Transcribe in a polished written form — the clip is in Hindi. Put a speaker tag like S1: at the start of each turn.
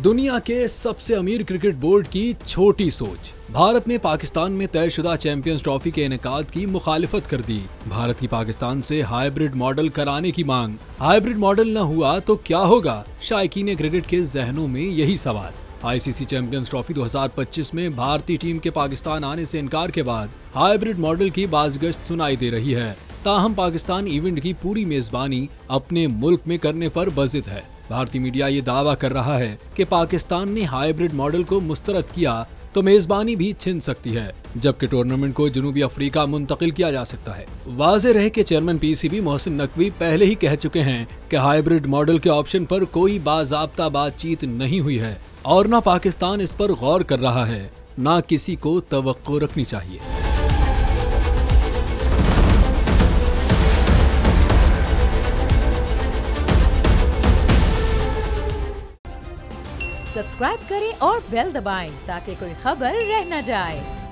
S1: दुनिया के सबसे अमीर क्रिकेट बोर्ड की छोटी सोच। भारत ने पाकिस्तान में तयशुदा चैंपियंस ट्रॉफी के इनेकाद की मुखालिफत कर दी। भारत की पाकिस्तान से हाइब्रिड मॉडल कराने की मांग। हाइब्रिड मॉडल न हुआ तो क्या होगा? शायकीन क्रिकेट के जहनों में यही सवाल। आईसीसी चैंपियंस ट्रॉफी 2025 में भारतीय टीम के पाकिस्तान आने से इनकार के बाद हाइब्रिड मॉडल की बाज़गश्त सुनाई दे रही है। ताहम पाकिस्तान इवेंट की पूरी मेजबानी अपने मुल्क में करने पर बज़िद है। भारतीय मीडिया ये दावा कर रहा है कि पाकिस्तान ने हाइब्रिड मॉडल को मुस्तरद किया तो मेजबानी भी छिन सकती है, जबकि टूर्नामेंट को जनूबी अफ्रीका मुंतकिल किया जा सकता है। वाज़ेह रहे कि चेयरमैन पीसीबी मोहसिन नकवी पहले ही कह चुके हैं कि हाइब्रिड मॉडल के ऑप्शन पर कोई बाज़ाब्ता बातचीत नहीं हुई है और न पाकिस्तान इस पर गौर कर रहा है, न किसी को तवक्को रखनी चाहिए।
S2: सब्सक्राइब करें और बेल दबाएं ताकि कोई खबर रह न जाए।